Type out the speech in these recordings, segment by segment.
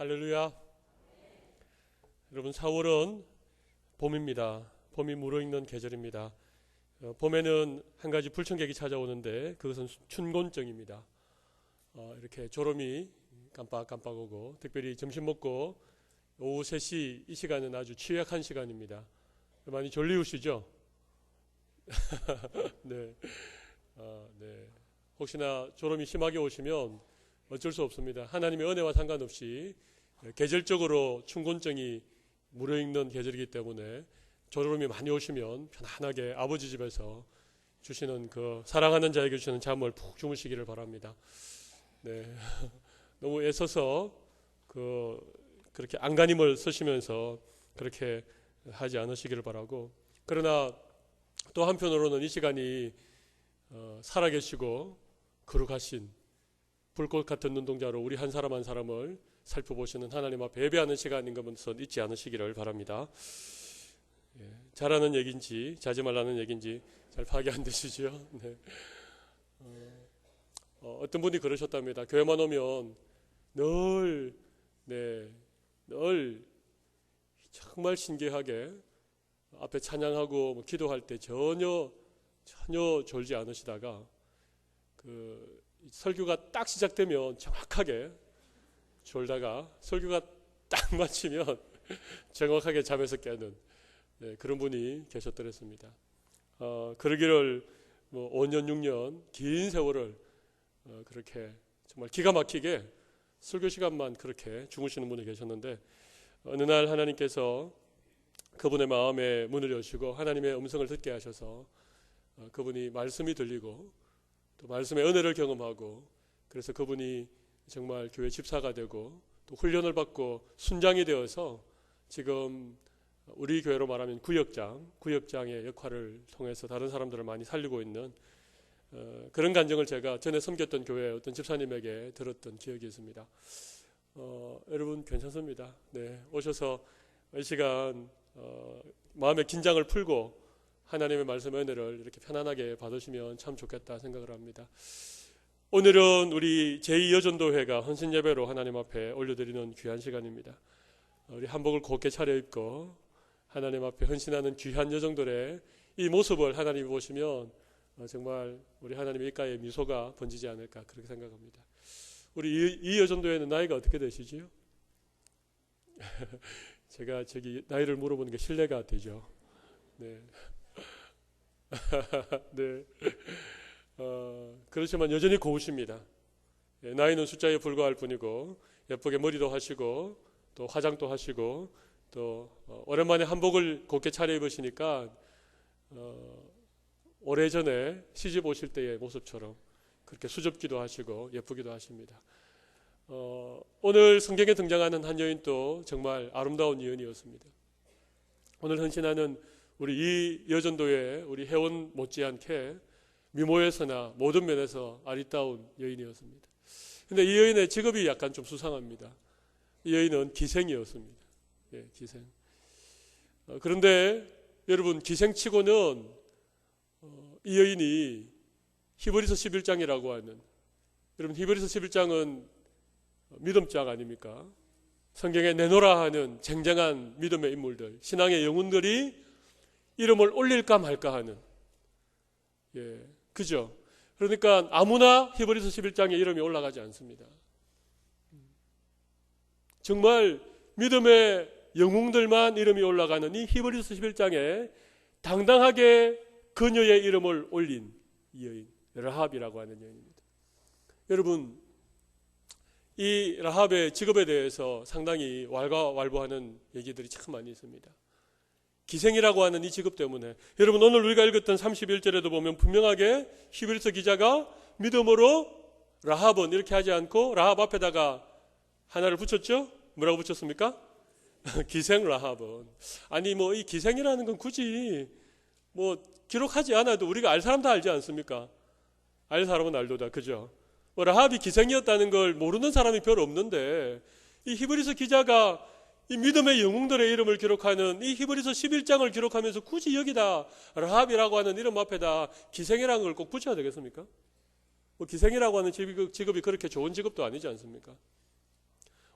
할렐루야. 여러분, 4월은 봄입니다. 봄이 무르익는 계절입니다. 봄에는 한 가지 불청객이 찾아오는데 그것은 춘곤증입니다. 이렇게 졸음이 깜빡깜빡 오고, 특별히 점심 먹고 오후 3시 이 시간은 아주 취약한 시간입니다. 많이 졸리우시죠? 네. 네. 혹시나 졸음이 심하게 오시면 어쩔 수 없습니다. 하나님의 은혜와 상관없이 계절적으로 춘곤증이 무르익는 계절이기 때문에 졸음이 많이 오시면 편안하게 아버지 집에서 주시는 그 사랑하는 자에게 주시는 잠을 푹 주무시기를 바랍니다. 네. 너무 애써서 그렇게 안간힘을 쓰시면서 그렇게 하지 않으시기를 바라고, 그러나 또 한편으로는 이 시간이 살아계시고 거룩하신 불꽃 같은 눈동자로 우리 한 사람 한 사람을 살펴보시는 하나님 앞에 예배하는 시간인 것은 잊지 않으시기를 바랍니다. 잘하는 얘기인지 자지 말라는 얘기인지 잘 파악이 안 되시죠? 네. 어떤 분이 그러셨답니다. 교회만 오면 늘 정말 신기하게 앞에 찬양하고 기도할 때 전혀 졸지 않으시다가 설교가 딱 시작되면 정확하게 졸다가 설교가 딱 마치면 정확하게 잠에서 깨는 그런 분이 계셨더랬습니다. 그러기를 5년 6년 긴 세월을 그렇게 정말 기가 막히게 설교 시간만 그렇게 주무시는 분이 계셨는데, 어느 날 하나님께서 그분의 마음에 문을 여시고 하나님의 음성을 듣게 하셔서 그분이 말씀이 들리고 또 말씀의 은혜를 경험하고, 그래서 그분이 정말 교회 집사가 되고 또 훈련을 받고 순장이 되어서 지금 우리 교회로 말하면 구역장의 역할을 통해서 다른 사람들을 많이 살리고 있는 그런 간증을 제가 전에 섬겼던 교회 어떤 집사님에게 들었던 기억이 있습니다. 여러분 괜찮습니다. 네, 오셔서 이 시간 마음의 긴장을 풀고 하나님의 말씀의 은혜를 이렇게 편안하게 받으시면 참 좋겠다 생각을 합니다. 오늘은 우리 제2여전도회가 헌신예배로 하나님 앞에 올려드리는 귀한 시간입니다. 우리 한복을 곱게 차려입고 하나님 앞에 헌신하는 귀한 여정들의 이 모습을 하나님이 보시면 정말 우리 하나님의 입가에 미소가 번지지 않을까 그렇게 생각합니다. 우리 이 여전도회는 나이가 어떻게 되시지요? 제가 나이를 물어보는 게 신뢰가 되죠. 네. 네. 그렇지만 여전히 고우십니다. 나이는 숫자에 불과할 뿐이고 예쁘게 머리도 하시고 또 화장도 하시고 또 오랜만에 한복을 곱게 차려입으시니까 오래전에 시집 오실 때의 모습처럼 그렇게 수줍기도 하시고 예쁘기도 하십니다. 오늘 성경에 등장하는 한 여인도 정말 아름다운 여인이었습니다. 오늘 헌신하는 우리 이 여전도의 우리 회원 못지않게 미모에서나 모든 면에서 아리따운 여인이었습니다. 그런데 이 여인의 직업이 약간 좀 수상합니다. 이 여인은 기생이었습니다. 예, 기생. 그런데 여러분, 기생치고는 이 여인이 히브리서 11장이라고 하는, 여러분 히브리서 11장은 믿음장 아닙니까? 성경에 내놓으라 하는 쟁쟁한 믿음의 인물들, 신앙의 영웅들이 이름을 올릴까 말까 하는, 그죠? 그러니까 아무나 히브리서 11장에 이름이 올라가지 않습니다. 정말 믿음의 영웅들만 이름이 올라가는 이 히브리서 11장에 당당하게 그녀의 이름을 올린 이 여인, 라합이라고 하는 여인입니다. 여러분, 이 라합의 직업에 대해서 상당히 왈가왈부하는 얘기들이 참 많이 있습니다. 기생이라고 하는 이 직업 때문에, 여러분 오늘 우리가 읽었던 31절에도 보면 분명하게 히브리서 기자가 믿음으로 라합은 이렇게 하지 않고 라합 앞에다가 하나를 붙였죠? 뭐라고 붙였습니까? 기생 라합은. 아니 이 기생이라는 건 굳이 기록하지 않아도 우리가 알 사람 다 알지 않습니까? 알 사람은 알도다, 그죠? 라합이 기생이었다는 걸 모르는 사람이 별로 없는데, 이 히브리서 기자가 이 믿음의 영웅들의 이름을 기록하는 이 히브리서 11장을 기록하면서 굳이 여기다 라합이라고 하는 이름 앞에다 기생이라는 걸 꼭 붙여야 되겠습니까? 기생이라고 하는 직업이 그렇게 좋은 직업도 아니지 않습니까?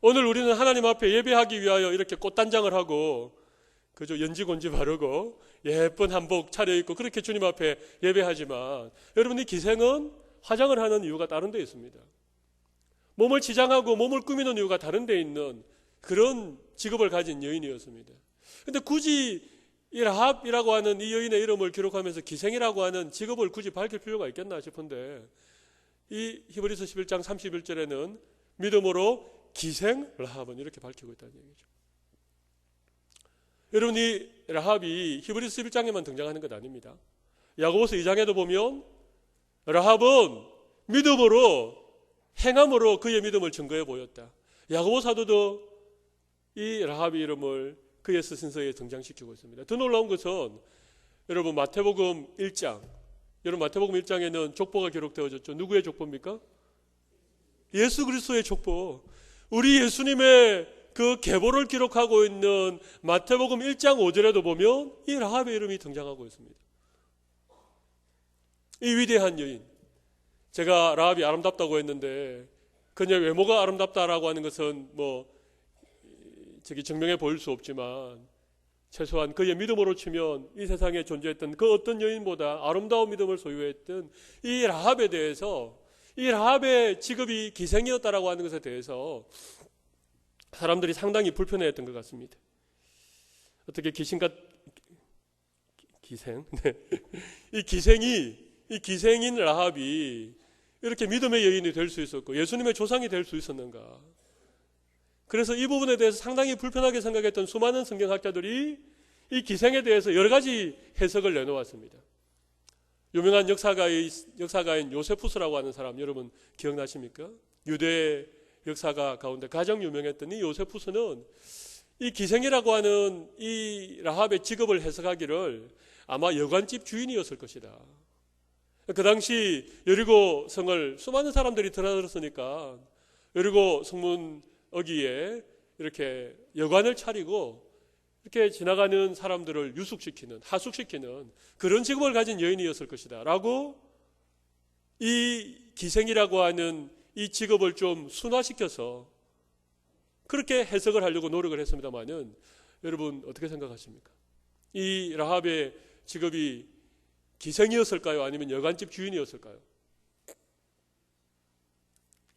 오늘 우리는 하나님 앞에 예배하기 위하여 이렇게 꽃단장을 하고 그저 연지곤지 바르고 예쁜 한복 차려입고 그렇게 주님 앞에 예배하지만 여러분, 이 기생은 화장을 하는 이유가 다른 데 있습니다. 몸을 치장하고 몸을 꾸미는 이유가 다른 데 있는 그런 직업을 가진 여인이었습니다. 그런데 굳이 이 라합이라고 하는 이 여인의 이름을 기록하면서 기생이라고 하는 직업을 굳이 밝힐 필요가 있겠나 싶은데, 이 히브리서 11장 31절에는 믿음으로 기생 라합은 이렇게 밝히고 있다는 얘기죠. 여러분, 이 라합이 히브리서 11장에만 등장하는 것 아닙니다. 야고보서 2장에도 보면 라합은 믿음으로 행함으로 그의 믿음을 증거해 보였다. 야고보 사도도 이 라합의 이름을 그의 서신서에 등장시키고 있습니다. 더 놀라운 것은 여러분, 마태복음 1장, 여러분 마태복음 1장에는 족보가 기록되어졌죠. 누구의 족보입니까? 예수 그리스도의 족보. 우리 예수님의 그 계보를 기록하고 있는 마태복음 1장 5절에도 보면 이 라합의 이름이 등장하고 있습니다. 이 위대한 여인. 제가 라합이 아름답다고 했는데 그녀의 외모가 아름답다라고 하는 것은 증명해 보일 수 없지만 최소한 그의 믿음으로 치면 이 세상에 존재했던 그 어떤 여인보다 아름다운 믿음을 소유했던 이 라합에 대해서, 이 라합의 직업이 기생이었다라고 하는 것에 대해서 사람들이 상당히 불편해했던 것 같습니다. 어떻게 기생? 네. 이 기생인 라합이 이렇게 믿음의 여인이 될 수 있었고 예수님의 조상이 될 수 있었는가? 그래서 이 부분에 대해서 상당히 불편하게 생각했던 수많은 성경학자들이 이 기생에 대해서 여러 가지 해석을 내놓았습니다. 유명한 역사가인 요세푸스라고 하는 사람, 여러분 기억나십니까? 유대 역사가 가운데 가장 유명했던 이 요세푸스는 이 기생이라고 하는 이 라합의 직업을 해석하기를 아마 여관집 주인이었을 것이다. 그 당시 여리고 성을 수많은 사람들이 드나들었으니까 여리고 성문 어귀에 이렇게 여관을 차리고 이렇게 지나가는 사람들을 유숙시키는, 하숙시키는 그런 직업을 가진 여인이었을 것이다 라고 이 기생이라고 하는 이 직업을 좀 순화시켜서 그렇게 해석을 하려고 노력을 했습니다만은 여러분 어떻게 생각하십니까? 이 라합의 직업이 기생이었을까요? 아니면 여관집 주인이었을까요?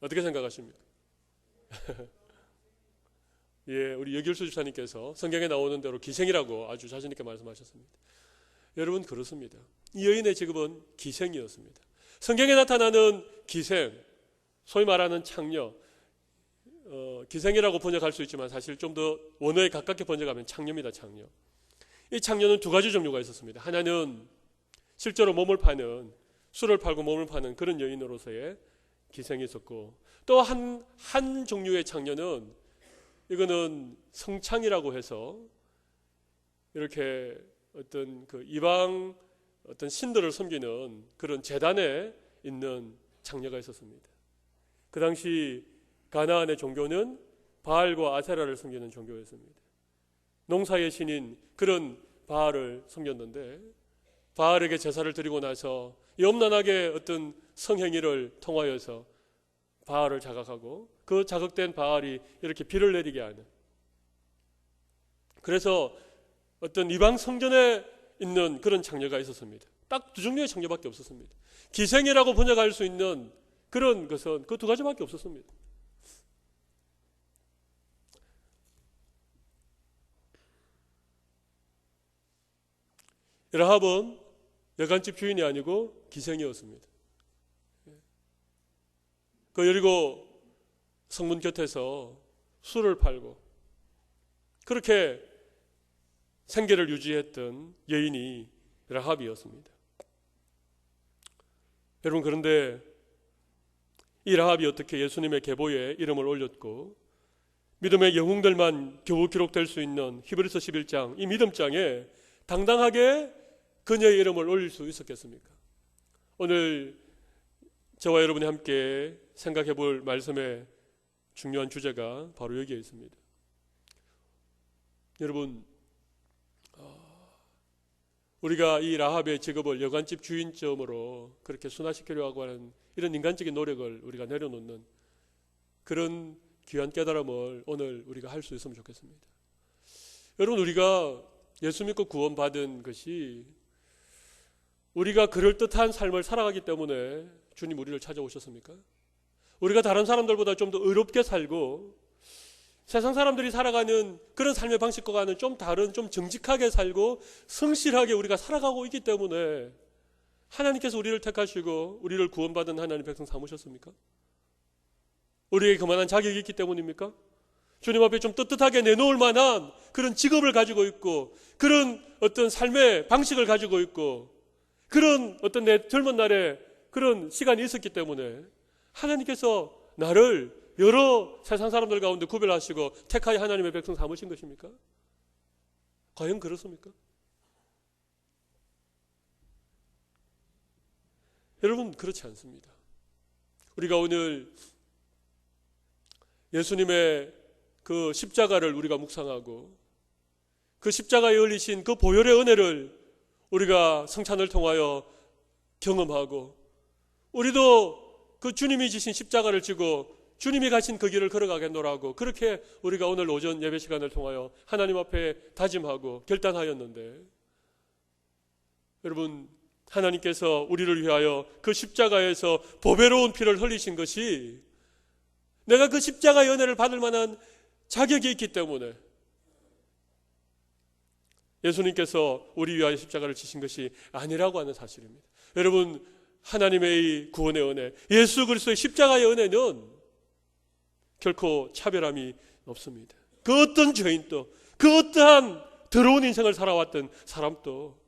어떻게 생각하십니까? 예, 우리 여길수 주사님께서 성경에 나오는 대로 기생이라고 아주 자신 있게 말씀하셨습니다. 여러분 그렇습니다. 이 여인의 직업은 기생이었습니다. 성경에 나타나는 기생, 소위 말하는 창녀, 기생이라고 번역할 수 있지만 사실 좀 더 원어에 가깝게 번역하면 창녀입니다. 창녀. 이 창녀는 두 가지 종류가 있었습니다. 하나는 실제로 몸을 파는, 술을 팔고 몸을 파는 그런 여인으로서의 기생이 있었고, 또 한 종류의 창녀는 이거는 성창이라고 해서 이렇게 어떤 그 이방 어떤 신들을 섬기는 그런 제단에 있는 창녀가 있었습니다. 그 당시 가나안의 종교는 바알과 아세라를 섬기는 종교였습니다. 농사의 신인 그런 바알을 섬겼는데 바알에게 제사를 드리고 나서 염란하게 어떤 성행위를 통하여서 바알을 자각하고 그 자극된 바알이 이렇게 비를 내리게 하는, 그래서 어떤 이방 성전에 있는 그런 창녀가 있었습니다. 딱 두 종류의 창녀밖에 없었습니다. 기생이라고 번역할 수 있는 그런 것은 그 두 가지밖에 없었습니다. 라합은 여관집 주인이 아니고 기생이었습니다. 그 여리고 성문 곁에서 술을 팔고 그렇게 생계를 유지했던 여인이 라합이었습니다. 여러분 그런데 이 라합이 어떻게 예수님의 계보에 이름을 올렸고 믿음의 영웅들만 겨우 기록될 수 있는 히브리서 11장 이 믿음장에 당당하게 그녀의 이름을 올릴 수 있었겠습니까? 오늘 저와 여러분이 함께 생각해 볼 말씀의 중요한 주제가 바로 여기에 있습니다. 여러분, 우리가 이 라합의 직업을 여관집 주인점으로 그렇게 순화시키려고 하는 이런 인간적인 노력을 우리가 내려놓는 그런 귀한 깨달음을 오늘 우리가 할 수 있으면 좋겠습니다. 여러분, 우리가 예수 믿고 구원받은 것이 우리가 그럴듯한 삶을 살아가기 때문에 주님 우리를 찾아오셨습니까? 우리가 다른 사람들보다 좀 더 의롭게 살고 세상 사람들이 살아가는 그런 삶의 방식과는 좀 다른, 좀 정직하게 살고 성실하게 우리가 살아가고 있기 때문에 하나님께서 우리를 택하시고 우리를 구원받은 하나님 백성 삼으셨습니까? 우리에게 그만한 자격이 있기 때문입니까? 주님 앞에 좀 떳떳하게 내놓을 만한 그런 직업을 가지고 있고 그런 어떤 삶의 방식을 가지고 있고 그런 어떤 내 젊은 날에 그런 시간이 있었기 때문에 하나님께서 나를 여러 세상 사람들 가운데 구별하시고 택하여 하나님의 백성 삼으신 것입니까? 과연 그렇습니까? 여러분, 그렇지 않습니다. 우리가 오늘 예수님의 그 십자가를 우리가 묵상하고 그 십자가에 열리신 그 보혈의 은혜를 우리가 성찬을 통하여 경험하고 우리도 그 주님이 지신 십자가를 지고 주님이 가신 그 길을 걸어가겠노라고 그렇게 우리가 오늘 오전 예배 시간을 통하여 하나님 앞에 다짐하고 결단하였는데 여러분, 하나님께서 우리를 위하여 그 십자가에서 보배로운 피를 흘리신 것이 내가 그 십자가의 은혜를 받을 만한 자격이 있기 때문에 예수님께서 우리 위하여 십자가를 지신 것이 아니라고 하는 사실입니다. 여러분, 하나님의 구원의 은혜, 예수 그리스도의 십자가의 은혜는 결코 차별함이 없습니다. 그 어떤 죄인도, 그 어떠한 더러운 인생을 살아왔던 사람도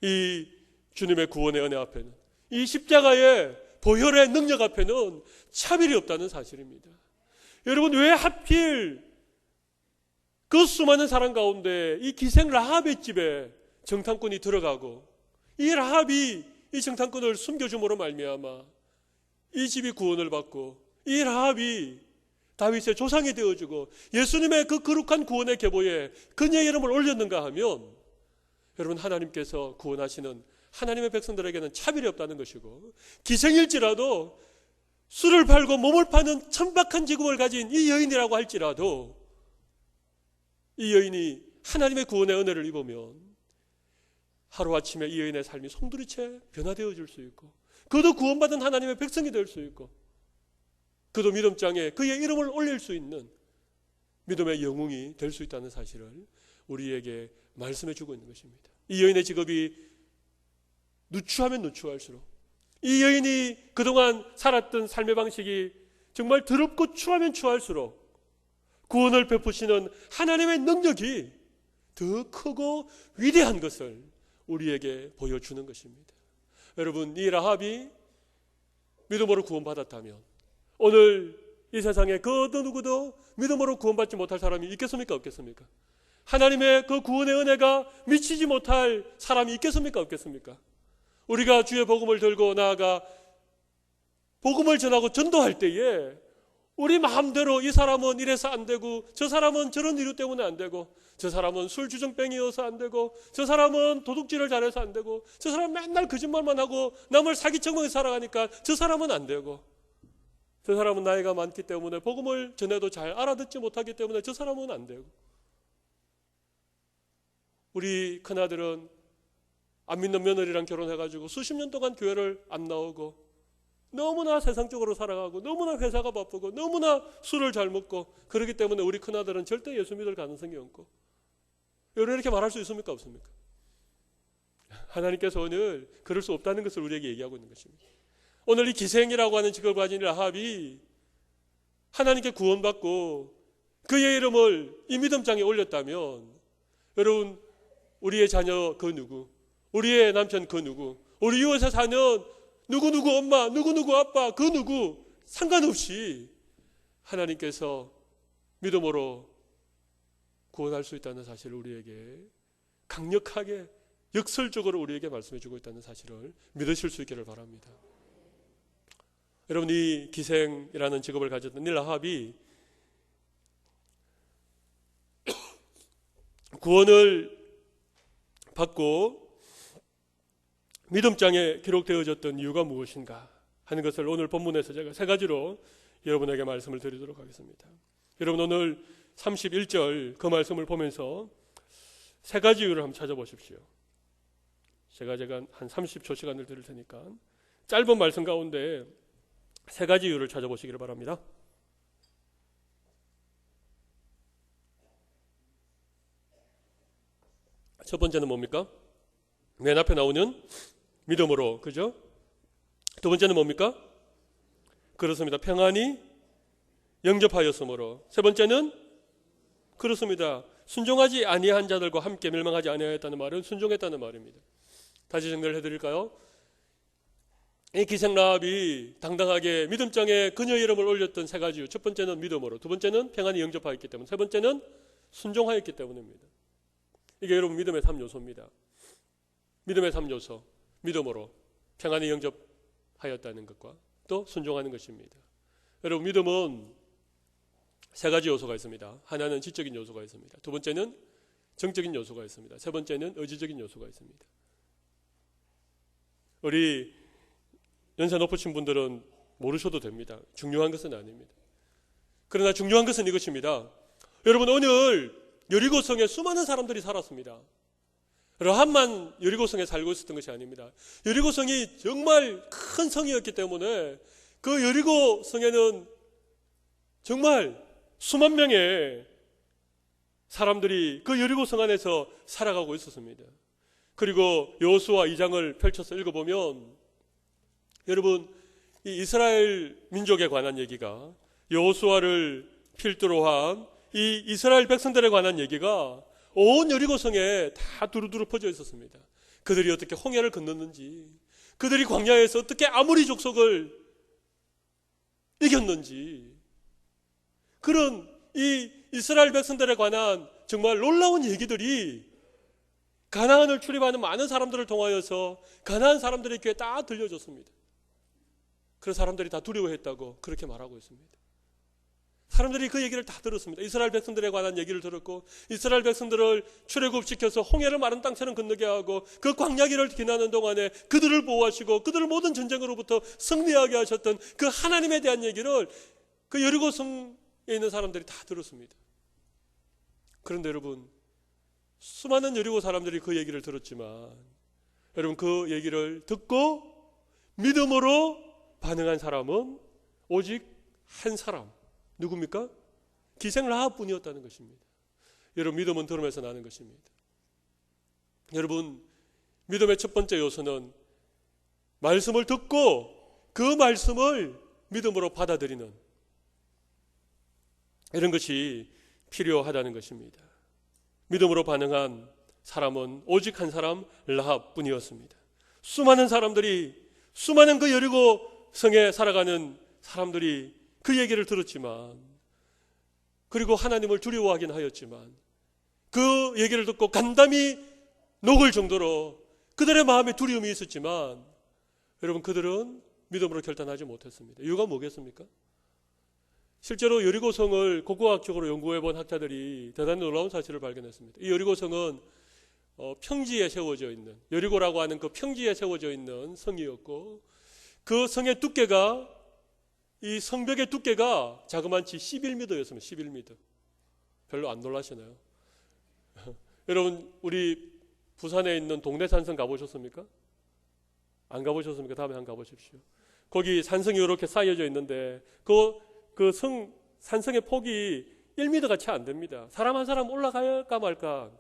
이 주님의 구원의 은혜 앞에는, 이 십자가의 보혈의 능력 앞에는 차별이 없다는 사실입니다. 여러분, 왜 하필 그 수많은 사람 가운데 이 기생 라합의 집에 정탐꾼이 들어가고 이 라합이 이 정탐꾼을 숨겨줌으로 말미암아 이 집이 구원을 받고 이 라합이 다윗의 조상이 되어주고 예수님의 그 거룩한 구원의 계보에 그녀의 이름을 올렸는가 하면 여러분, 하나님께서 구원하시는 하나님의 백성들에게는 차별이 없다는 것이고 기생일지라도 술을 팔고 몸을 파는 천박한 직업을 가진 이 여인이라고 할지라도 이 여인이 하나님의 구원의 은혜를 입으면 하루아침에 이 여인의 삶이 송두리째 변화되어질 수 있고 그도 구원받은 하나님의 백성이 될 수 있고 그도 믿음장에 그의 이름을 올릴 수 있는 믿음의 영웅이 될 수 있다는 사실을 우리에게 말씀해 주고 있는 것입니다. 이 여인의 직업이 누추하면 누추할수록 이 여인이 그동안 살았던 삶의 방식이 정말 더럽고 추하면 추할수록 구원을 베푸시는 하나님의 능력이 더 크고 위대한 것을 우리에게 보여주는 것입니다. 여러분, 이 라합이 믿음으로 구원받았다면 오늘 이 세상에 그 어떤 누구도 믿음으로 구원받지 못할 사람이 있겠습니까? 없겠습니까? 하나님의 그 구원의 은혜가 미치지 못할 사람이 있겠습니까? 없겠습니까? 우리가 주의 복음을 들고 나아가 복음을 전하고 전도할 때에 우리 마음대로 이 사람은 이래서 안 되고 저 사람은 저런 이유 때문에 안 되고 저 사람은 술주정뱅이여서 안 되고 저 사람은 도둑질을 잘해서 안 되고 저 사람은 맨날 거짓말만 하고 남을 사기쳐먹이 살아가니까 저 사람은 안 되고 저 사람은 나이가 많기 때문에 복음을 전해도 잘 알아듣지 못하기 때문에 저 사람은 안 되고 우리 큰아들은 안 믿는 며느리랑 결혼해가지고 수십 년 동안 교회를 안 나오고 너무나 세상적으로 살아가고 너무나 회사가 바쁘고 너무나 술을 잘 먹고 그렇기 때문에 우리 큰아들은 절대 예수 믿을 가능성이 없고 여러분 이렇게 말할 수 있습니까? 없습니까? 하나님께서 오늘 그럴 수 없다는 것을 우리에게 얘기하고 있는 것입니다. 오늘 이 기생이라고 하는 직업을 가진 라합이 하나님께 구원받고 그의 이름을 이 믿음장에 올렸다면 여러분 우리의 자녀 그 누구, 우리의 남편 그 누구, 우리 이웃에 사는 누구누구 엄마, 누구누구 아빠 그 누구 상관없이 하나님께서 믿음으로 구원할 수 있다는 사실을 우리에게 강력하게 역설적으로 우리에게 말씀해 주고 있다는 사실을 믿으실 수 있기를 바랍니다. 여러분 이 기생이라는 직업을 가졌던 이 라합이 구원을 받고 믿음장에 기록되어졌던 이유가 무엇인가 하는 것을 오늘 본문에서 제가 세 가지로 여러분에게 말씀을 드리도록 하겠습니다. 여러분 오늘 31절 그 말씀을 보면서 세 가지 이유를 한번 찾아보십시오. 제가 한 30초 시간을 드릴 테니까 짧은 말씀 가운데 세 가지 이유를 찾아보시기를 바랍니다. 첫 번째는 뭡니까? 맨 앞에 나오는 믿음으로, 그죠? 두 번째는 뭡니까? 그렇습니다. 평안히 영접하였으므로. 세 번째는 그렇습니다. 순종하지 아니한 자들과 함께 멸망하지 아니하였다는 말은 순종했다는 말입니다. 다시 정리를 해드릴까요? 이 기생 라합이 당당하게 믿음장에 그녀 이름을 올렸던 세 가지 이유. 첫 번째는 믿음으로, 두 번째는 평안히 영접하였기 때문에, 세 번째는 순종하였기 때문입니다. 이게 여러분 믿음의 3요소입니다. 믿음의 3요소. 믿음으로 평안히 영접하였다는 것과 또 순종하는 것입니다. 여러분 믿음은 세 가지 요소가 있습니다. 하나는 지적인 요소가 있습니다. 두 번째는 정적인 요소가 있습니다. 세 번째는 의지적인 요소가 있습니다. 우리 연세 높으신 분들은 모르셔도 됩니다. 중요한 것은 아닙니다. 그러나 중요한 것은 이것입니다. 여러분 오늘 여리고성에 수많은 사람들이 살았습니다. 라합만 여리고성에 살고 있었던 것이 아닙니다. 여리고성이 정말 큰 성이었기 때문에 그 여리고성에는 정말 수만 명의 사람들이 그 여리고성 안에서 살아가고 있었습니다. 그리고 여호수아 2장을 펼쳐서 읽어보면 여러분 이 이스라엘 민족에 관한 얘기가, 여호수아를 필두로 한 이 이스라엘 백성들에 관한 얘기가 온 여리고성에 다 두루두루 퍼져 있었습니다. 그들이 어떻게 홍해를 건넜는지, 그들이 광야에서 어떻게 아모리 족속을 이겼는지, 그런 이 이스라엘 백성들에 관한 정말 놀라운 얘기들이 가나안을 출입하는 많은 사람들을 통하여서 가나안 사람들의 귀에 다 들려줬습니다. 그런 사람들이 다 두려워했다고 그렇게 말하고 있습니다. 사람들이 그 얘기를 다 들었습니다. 이스라엘 백성들에 관한 얘기를 들었고, 이스라엘 백성들을 출애굽시켜서 홍해를 마른 땅처럼 건너게 하고 그 광야길을 지나는 동안에 그들을 보호하시고 그들을 모든 전쟁으로부터 승리하게 하셨던 그 하나님에 대한 얘기를 그 여리고성에 있는 사람들이 다 들었습니다. 그런데 여러분 수많은 여리고 사람들이 그 얘기를 들었지만 여러분 그 얘기를 듣고 믿음으로 반응한 사람은 오직 한 사람, 누굽니까? 기생 라합뿐이었다는 것입니다. 여러분 믿음은 들음에서 나는 것입니다. 여러분 믿음의 첫 번째 요소는 말씀을 듣고 그 말씀을 믿음으로 받아들이는 이런 것이 필요하다는 것입니다. 믿음으로 반응한 사람은 오직 한 사람 라합뿐이었습니다. 수많은 사람들이, 수많은 그 여리고 성에 살아가는 사람들이 그 얘기를 들었지만, 그리고 하나님을 두려워하긴 하였지만 그 얘기를 듣고 간담이 녹을 정도로 그들의 마음에 두려움이 있었지만 여러분 그들은 믿음으로 결단하지 못했습니다. 이유가 뭐겠습니까? 실제로 여리고성을 고고학적으로 연구해 본 학자들이 대단히 놀라운 사실을 발견했습니다. 이 여리고성은 평지에 세워져 있는, 여리고라고 하는 그 평지에 세워져 있는 성이었고, 그 성의 두께가, 이 성벽의 두께가 자그만치 11m였습니다. 11m. 별로 안 놀라시나요? 여러분 우리 부산에 있는 동대산성 가보셨습니까? 안 가보셨습니까? 다음에 한번 가보십시오. 거기 산성이 이렇게 쌓여져 있는데 그 산성의 폭이 1m가 채 안 됩니다. 사람 한 사람 올라갈까 말까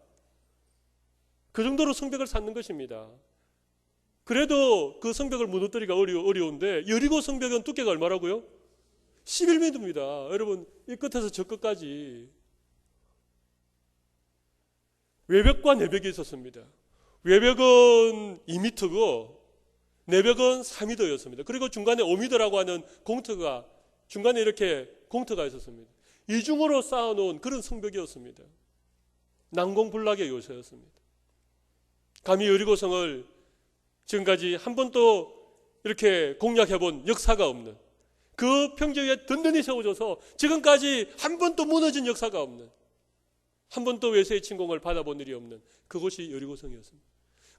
그 정도로 성벽을 쌓는 것입니다. 그래도 그 성벽을 무너뜨리기가 어려운데 여리고 성벽은 두께가 얼마라고요? 11m입니다. 여러분 이 끝에서 저 끝까지 외벽과 내벽이 있었습니다. 외벽은 2m고 내벽은 4m였습니다. 그리고 중간에 5m라고 하는 공터가, 중간에 이렇게 공터가 있었습니다. 이중으로 쌓아놓은 그런 성벽이었습니다. 난공불락의 요새였습니다. 감히 여리고성을 지금까지 한 번도 이렇게 공략해본 역사가 없는, 그 평지 위에 든든히 세워져서 지금까지 한 번도 무너진 역사가 없는, 한 번도 외세의 침공을 받아본 일이 없는 그곳이 여리고성이었습니다.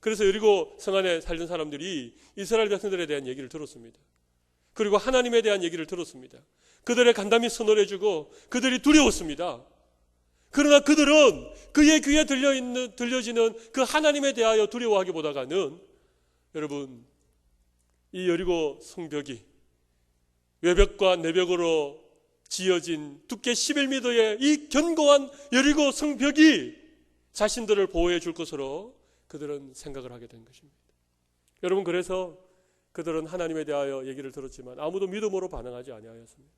그래서 여리고성 안에 살던 사람들이 이스라엘 백성들에 대한 얘기를 들었습니다. 그리고 하나님에 대한 얘기를 들었습니다. 그들의 간담이 서늘해 주고 그들이 두려웠습니다. 그러나 그들은 그의 귀에 들려지는 그 하나님에 대하여 두려워하기보다는 여러분, 이 여리고 성벽이 외벽과 내벽으로 지어진 두께 11m의 이 견고한 여리고 성벽이 자신들을 보호해 줄 것으로 그들은 생각을 하게 된 것입니다. 여러분, 그래서 그들은 하나님에 대하여 얘기를 들었지만 아무도 믿음으로 반응하지 아니하였습니다.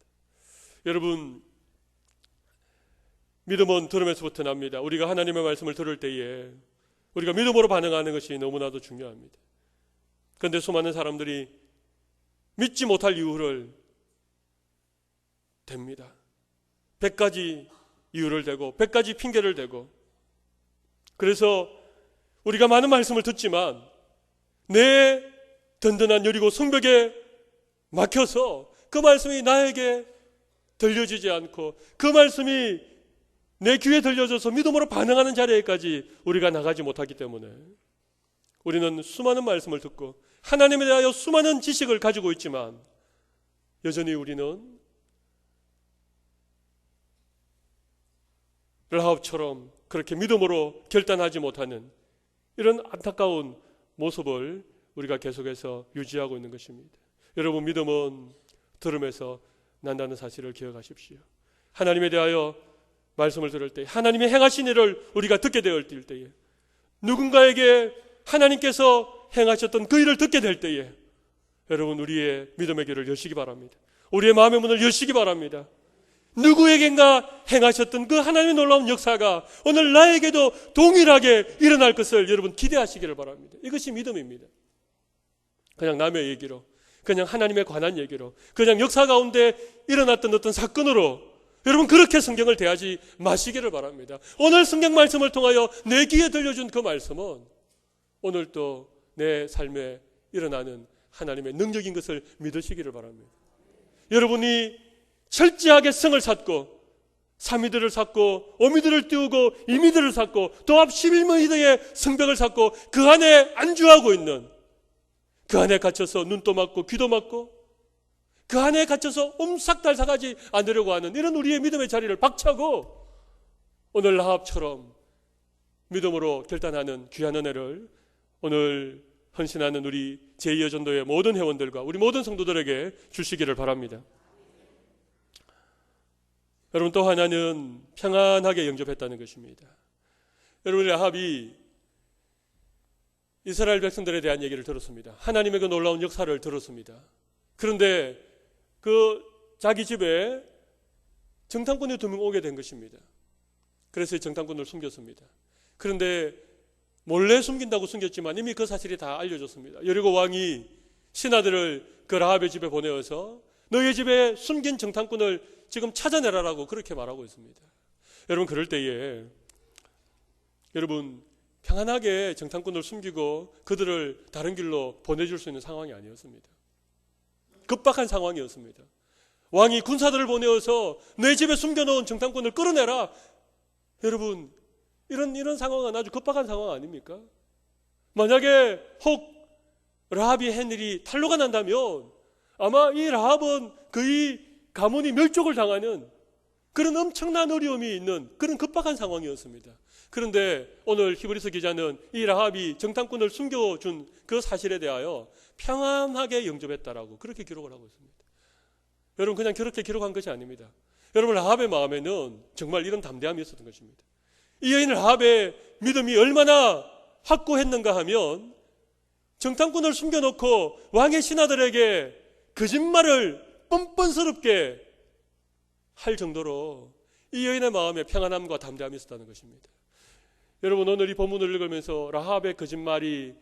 여러분, 믿음은 들음에서부터 납니다. 우리가 하나님의 말씀을 들을 때에 우리가 믿음으로 반응하는 것이 너무나도 중요합니다. 그런데 수많은 사람들이 믿지 못할 이유를 댑니다. 100가지 이유를 대고 100가지 핑계를 대고, 그래서 우리가 많은 말씀을 듣지만 내 든든한 여리고 성벽에 막혀서 그 말씀이 나에게 들려지지 않고 그 말씀이 내 귀에 들려져서 믿음으로 반응하는 자리에까지 우리가 나가지 못하기 때문에 우리는 수많은 말씀을 듣고 하나님에 대하여 수많은 지식을 가지고 있지만 여전히 우리는 라합처럼 그렇게 믿음으로 결단하지 못하는 이런 안타까운 모습을 우리가 계속해서 유지하고 있는 것입니다. 여러분, 믿음은 들음에서 난다는 사실을 기억하십시오. 하나님에 대하여 말씀을 들을 때, 하나님이 행하신 일을 우리가 듣게 되을 때에, 누군가에게 하나님께서 행하셨던 그 일을 듣게 될 때에 여러분, 우리의 믿음의 길을 여시기 바랍니다. 우리의 마음의 문을 여시기 바랍니다. 누구에겐가 행하셨던 그 하나님의 놀라운 역사가 오늘 나에게도 동일하게 일어날 것을 여러분 기대하시기를 바랍니다. 이것이 믿음입니다. 그냥 남의 얘기로, 그냥 하나님에 관한 얘기로, 그냥 역사 가운데 일어났던 어떤 사건으로 여러분 그렇게 성경을 대하지 마시기를 바랍니다. 오늘 성경 말씀을 통하여 내 귀에 들려준 그 말씀은 오늘 또 내 삶에 일어나는 하나님의 능력인 것을 믿으시기를 바랍니다. 여러분이 철저하게 성을 쌓고 사미들을 쌓고 오미들을 띄우고 이미들을 쌓고 또 앞 11m의 성벽을 쌓고 그 안에 안주하고 있는, 그 안에 갇혀서 눈도 맞고 귀도 맞고 그 안에 갇혀서 옴싹달싹하지 않으려고 하는 이런 우리의 믿음의 자리를 박차고 오늘 라합처럼 믿음으로 결단하는 귀한 은혜를 오늘 헌신하는 우리 제2여전도의 모든 회원들과 우리 모든 성도들에게 주시기를 바랍니다. 여러분, 또 하나는 평안하게 영접했다는 것입니다. 여러분, 라합이 이스라엘 백성들에 대한 얘기를 들었습니다. 하나님의 그 놀라운 역사를 들었습니다. 그런데 그 자기 집에 정탐꾼이 2명 오게 된 것입니다. 그래서 정탐꾼을 숨겼습니다. 그런데 몰래 숨긴다고 숨겼지만 이미 그 사실이 다 알려졌습니다. 여리고 왕이 신하들을 그 라합의 집에 보내어서 너희 집에 숨긴 정탐꾼을 지금 찾아내라라고 그렇게 말하고 있습니다. 여러분, 그럴 때에 여러분 평안하게 정탐꾼을 숨기고 그들을 다른 길로 보내줄 수 있는 상황이 아니었습니다. 급박한 상황이었습니다. 왕이 군사들을 보내어서 내 집에 숨겨놓은 정탐꾼을 끌어내라. 여러분, 이런 상황은 아주 급박한 상황 아닙니까? 만약에 혹 라합이 한 일이 탄로가 난다면 아마 이 라합은 그의 가문이 멸족을 당하는 그런 엄청난 어려움이 있는 그런 급박한 상황이었습니다. 그런데 오늘 히브리서 기자는 이 라합이 정탐꾼을 숨겨준 그 사실에 대하여 평안하게 영접했다라고 그렇게 기록을 하고 있습니다. 여러분, 그냥 그렇게 기록한 것이 아닙니다. 여러분, 라합의 마음에는 정말 이런 담대함이 있었던 것입니다. 이 여인 라합의 믿음이 얼마나 확고했는가 하면 정탐꾼을 숨겨놓고 왕의 신하들에게 거짓말을 뻔뻔스럽게 할 정도로 이 여인의 마음에 평안함과 담대함이 있었다는 것입니다. 여러분, 오늘 이 본문을 읽으면서 라합의 거짓말이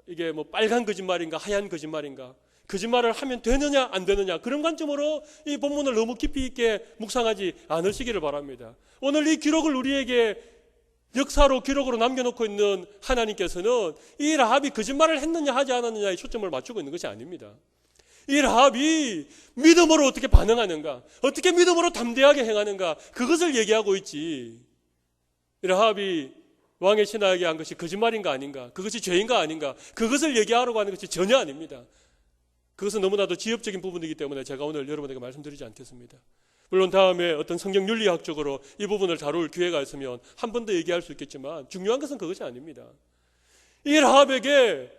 이게 뭐 빨간 거짓말인가 하얀 거짓말인가, 거짓말을 하면 되느냐 안 되느냐, 그런 관점으로 이 본문을 너무 깊이 있게 묵상하지 않으시기를 바랍니다. 오늘 이 기록을 우리에게 역사로 기록으로 남겨놓고 있는 하나님께서는 이 라합이 거짓말을 했느냐 하지 않았느냐에 초점을 맞추고 있는 것이 아닙니다. 이 라합이 믿음으로 어떻게 반응하는가, 어떻게 믿음으로 담대하게 행하는가, 그것을 얘기하고 있지, 이 라합이 왕의 신하에게 한 것이 거짓말인가 아닌가, 그것이 죄인가 아닌가, 그것을 얘기하려고 하는 것이 전혀 아닙니다. 그것은 너무나도 지엽적인 부분이기 때문에 제가 오늘 여러분에게 말씀드리지 않겠습니다. 물론 다음에 어떤 성경 윤리학적으로 이 부분을 다룰 기회가 있으면 한 번 더 얘기할 수 있겠지만 중요한 것은 그것이 아닙니다. 이 라합에게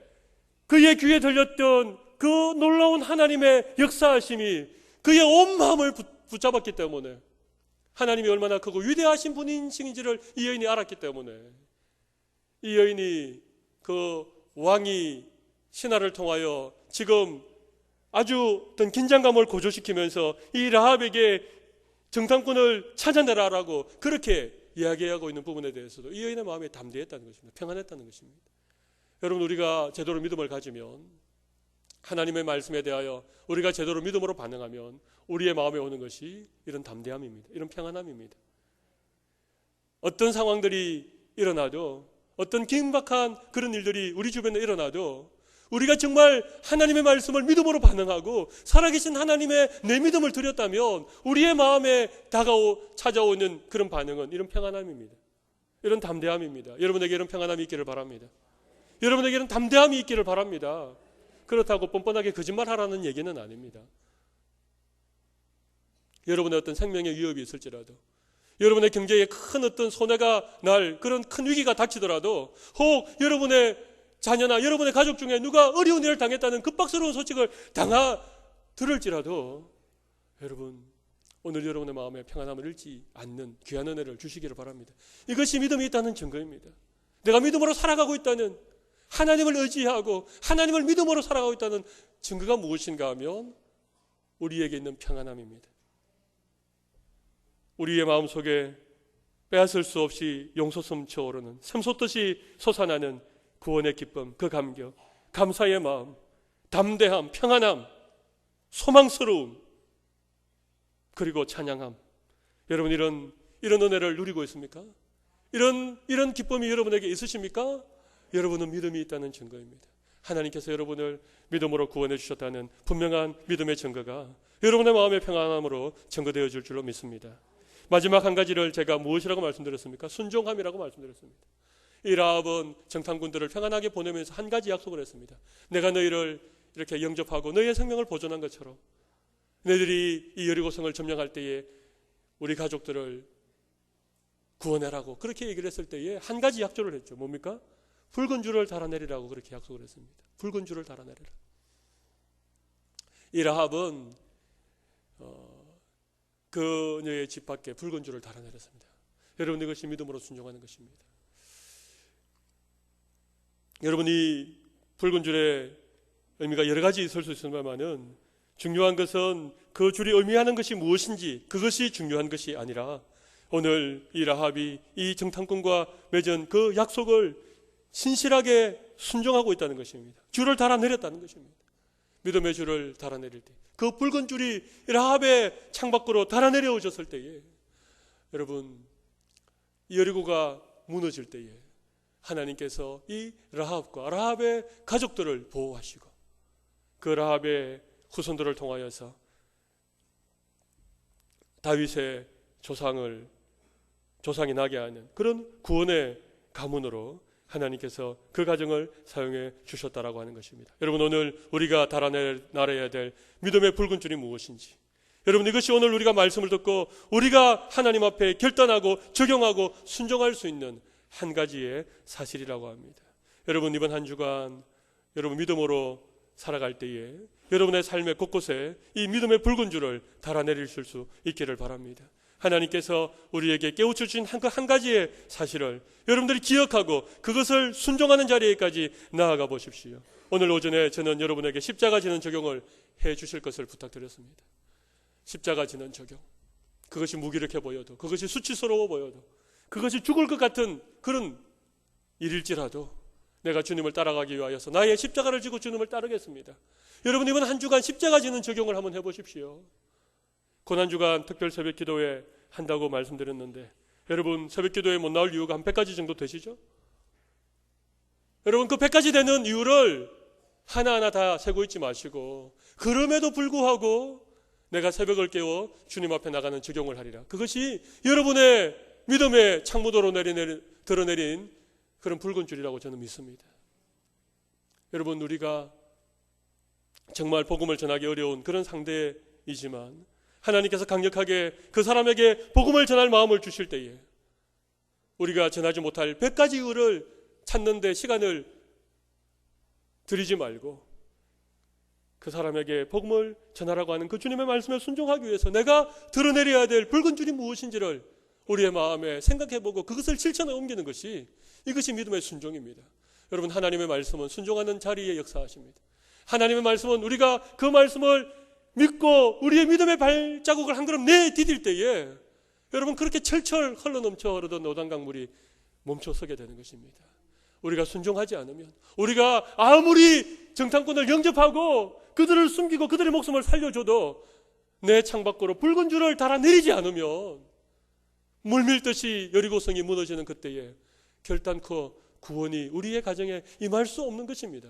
그의 귀에 들렸던 그 놀라운 하나님의 역사하심이 그의 온 마음을 붙잡았기 때문에, 하나님이 얼마나 크고 위대하신 분이신지를 이 여인이 알았기 때문에, 이 여인이 그 왕이 신하를 통하여 지금 아주 어떤 긴장감을 고조시키면서 이 라합에게 정탐꾼을 찾아내라라고 그렇게 이야기하고 있는 부분에 대해서도 이 여인의 마음이 담대했다는 것입니다. 평안했다는 것입니다. 여러분, 우리가 제대로 믿음을 가지면, 하나님의 말씀에 대하여 우리가 제대로 믿음으로 반응하면 우리의 마음에 오는 것이 이런 담대함입니다. 이런 평안함입니다. 어떤 상황들이 일어나도, 어떤 긴박한 그런 일들이 우리 주변에 일어나도 우리가 정말 하나님의 말씀을 믿음으로 반응하고 살아계신 하나님의 내 믿음을 드렸다면 우리의 마음에 찾아오는 그런 반응은 이런 평안함입니다. 이런 담대함입니다. 여러분에게 이런 평안함이 있기를 바랍니다. 여러분에게 이런 담대함이 있기를 바랍니다. 그렇다고 뻔뻔하게 거짓말하라는 얘기는 아닙니다. 여러분의 어떤 생명의 위협이 있을지라도, 여러분의 경제에 큰 어떤 손해가 날 그런 큰 위기가 닥치더라도, 혹 여러분의 자녀나 여러분의 가족 중에 누가 어려운 일을 당했다는 급박스러운 소식을 들을지라도 여러분, 오늘 여러분의 마음에 평안함을 잃지 않는 귀한 은혜를 주시기를 바랍니다. 이것이 믿음이 있다는 증거입니다. 내가 믿음으로 살아가고 있다는, 하나님을 의지하고 하나님을 믿음으로 살아가고 있다는 증거가 무엇인가 하면 우리에게 있는 평안함입니다. 우리의 마음속에 빼앗을 수 없이 용솟음 쳐오르는, 샘솟듯이 솟아나는 구원의 기쁨, 그 감격, 감사의 마음, 담대함, 평안함, 소망스러움, 그리고 찬양함. 여러분, 이런 은혜를 누리고 있습니까? 이런 기쁨이 여러분에게 있으십니까? 여러분은 믿음이 있다는 증거입니다. 하나님께서 여러분을 믿음으로 구원해 주셨다는 분명한 믿음의 증거가 여러분의 마음의 평안함으로 증거되어 줄 줄로 믿습니다. 마지막 한 가지를 제가 무엇이라고 말씀드렸습니까? 순종함이라고 말씀드렸습니다. 이 라합은 정탐꾼들을 평안하게 보내면서 한 가지 약속을 했습니다. 내가 너희를 이렇게 영접하고 너희의 생명을 보존한 것처럼 너희들이 이 여리고성을 점령할 때에 우리 가족들을 구원해라고 그렇게 얘기를 했을 때에 한 가지 약조를 했죠. 뭡니까? 붉은 줄을 달아내리라고 그렇게 약속을 했습니다. 붉은 줄을 달아내리라. 이 라합은 그녀의 집 밖에 붉은 줄을 달아내렸습니다. 여러분, 이것이 믿음으로 순종하는 것입니다. 여러분, 이 붉은 줄의 의미가 여러 가지 있을 수 있습니다만은 중요한 것은 그 줄이 의미하는 것이 무엇인지, 그것이 중요한 것이 아니라 오늘 이 라합이 이 정탐꾼과 맺은 그 약속을 신실하게 순종하고 있다는 것입니다. 줄을 달아내렸다는 것입니다. 믿음의 줄을 달아내릴 때, 그 붉은 줄이 라합의 창밖으로 달아내려오셨을 때에, 여러분, 여리고가 무너질 때에 하나님께서 이 라합과 라합의 가족들을 보호하시고 그 라합의 후손들을 통하여서 다윗의 조상이 나게 하는 그런 구원의 가문으로 하나님께서 그 가정을 사용해 주셨다라고 하는 것입니다. 여러분, 오늘 우리가 달아내야 될 믿음의 붉은 줄이 무엇인지, 여러분, 이것이 오늘 우리가 말씀을 듣고 우리가 하나님 앞에 결단하고 적용하고 순종할 수 있는 한 가지의 사실이라고 합니다. 여러분, 이번 한 주간 여러분 믿음으로 살아갈 때에 여러분의 삶의 곳곳에 이 믿음의 붉은 줄을 달아내리실 수 있기를 바랍니다. 하나님께서 우리에게 깨우쳐 주신 한 가지의 사실을 여러분들이 기억하고 그것을 순종하는 자리에까지 나아가 보십시오. 오늘 오전에 저는 여러분에게 십자가 지는 적용을 해 주실 것을 부탁드렸습니다. 십자가 지는 적용, 그것이 무기력해 보여도, 그것이 수치스러워 보여도, 그것이 죽을 것 같은 그런 일일지라도 내가 주님을 따라가기 위하여서 나의 십자가를 지고 주님을 따르겠습니다. 여러분, 이번 한 주간 십자가 지는 적용을 한번 해보십시오. 고난주간 특별 새벽기도회 한다고 말씀드렸는데, 여러분, 새벽기도회 못 나올 이유가 한 100가지 정도 되시죠? 여러분, 그 100가지 되는 이유를 하나하나 다 세고 있지 마시고, 그럼에도 불구하고 내가 새벽을 깨워 주님 앞에 나가는 적용을 하리라. 그것이 여러분의 믿음의 창문으로 드러내린 그런 붉은 줄이라고 저는 믿습니다. 여러분, 우리가 정말 복음을 전하기 어려운 그런 상대이지만 하나님께서 강력하게 그 사람에게 복음을 전할 마음을 주실 때에 우리가 전하지 못할 100가지 이유를 찾는 데 시간을 들이지 말고 그 사람에게 복음을 전하라고 하는 그 주님의 말씀에 순종하기 위해서 내가 드러내려야 될 붉은 줄이 무엇인지를 우리의 마음에 생각해보고 그것을 실천에 옮기는 것이, 이것이 믿음의 순종입니다. 여러분, 하나님의 말씀은 순종하는 자리에 역사하십니다. 하나님의 말씀은 우리가 그 말씀을 믿고 우리의 믿음의 발자국을 한 걸음 내디딜 때에 여러분, 그렇게 철철 흘러넘쳐 흐르던 노단강물이 멈춰서게 되는 것입니다. 우리가 순종하지 않으면, 우리가 아무리 정탐꾼을 영접하고 그들을 숨기고 그들의 목숨을 살려줘도 내 창밖으로 붉은 줄을 달아내리지 않으면 물밀듯이 여리고성이 무너지는 그때에 결단코 구원이 우리의 가정에 임할 수 없는 것입니다.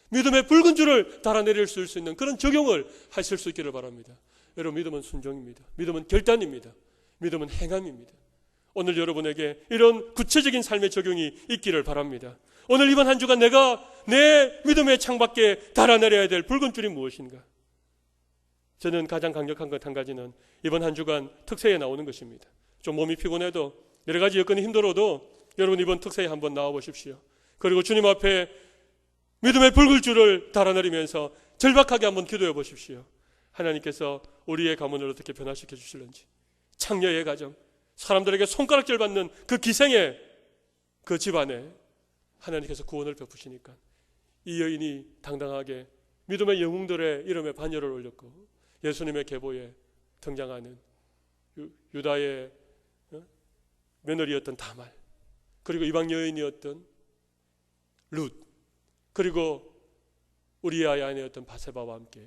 믿음의 붉은 줄을 달아내릴 수 있는 그런 적용을 하실 수 있기를 바랍니다. 여러분, 믿음은 순종입니다. 믿음은 결단입니다. 믿음은 행함입니다. 오늘 여러분에게 이런 구체적인 삶의 적용이 있기를 바랍니다. 오늘 이번 한 주간 내가 내 믿음의 창밖에 달아내려야 될 붉은 줄이 무엇인가? 저는 가장 강력한 것 한 가지는 이번 한 주간 특세에 나오는 것입니다. 좀 몸이 피곤해도 여러 가지 여건이 힘들어도 여러분, 이번 특세에 한번 나와 보십시오. 그리고 주님 앞에 믿음의 붉은 줄을 달아내리면서 절박하게 한번 기도해 보십시오. 하나님께서 우리의 가문을 어떻게 변화시켜 주실는지, 창녀의 가정, 사람들에게 손가락질 받는 그 기생의 그 집안에 하나님께서 구원을 베푸시니까 이 여인이 당당하게 믿음의 영웅들의 이름에 반열을 올렸고 예수님의 계보에 등장하는 유다의 며느리였던 다말, 그리고 이방 여인이었던 룻, 그리고 우리아의 아내였던 바세바와 함께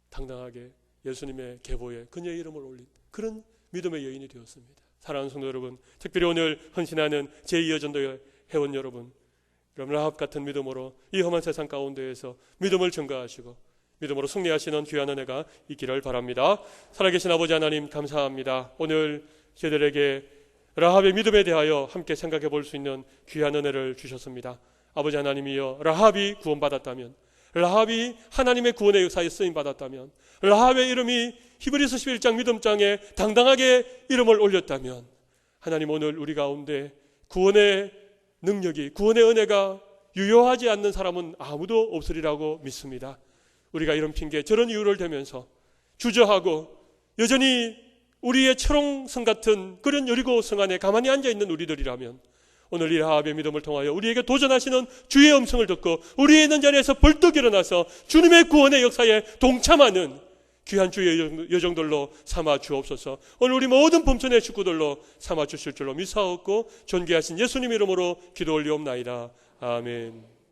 당당하게 예수님의 계보에 그녀의 이름을 올린 그런 믿음의 여인이 되었습니다. 사랑하는 성도 여러분, 특별히 오늘 헌신하는 제2여전도의 회원 여러분, 라합 같은 믿음으로 이 험한 세상 가운데에서 믿음을 증가하시고 믿음으로 승리하시는 귀한 은혜가 있기를 바랍니다. 살아계신 아버지 하나님, 감사합니다. 오늘 저희들에게 라합의 믿음에 대하여 함께 생각해 볼 수 있는 귀한 은혜를 주셨습니다. 아버지 하나님이여, 라합이 구원받았다면, 라합이 하나님의 구원의 역사에 쓰임받았다면, 라합의 이름이 히브리서 11장 믿음장에 당당하게 이름을 올렸다면, 하나님, 오늘 우리 가운데 구원의 능력이, 구원의 은혜가 유효하지 않는 사람은 아무도 없으리라고 믿습니다. 우리가 이런 핑계 저런 이유를 대면서 주저하고 여전히 우리의 철옹성 같은 그런 여리고 성 안에 가만히 앉아있는 우리들이라면 오늘 이 라합의 믿음을 통하여 우리에게 도전하시는 주의 음성을 듣고 우리의 있는 자리에서 벌떡 일어나서 주님의 구원의 역사에 동참하는 귀한 주의 여정들로 삼아 주옵소서. 오늘 우리 모든 범천의 식구들로 삼아 주실 줄로 믿사옵고 존귀하신 예수님 이름으로 기도 올리옵나이다. 아멘.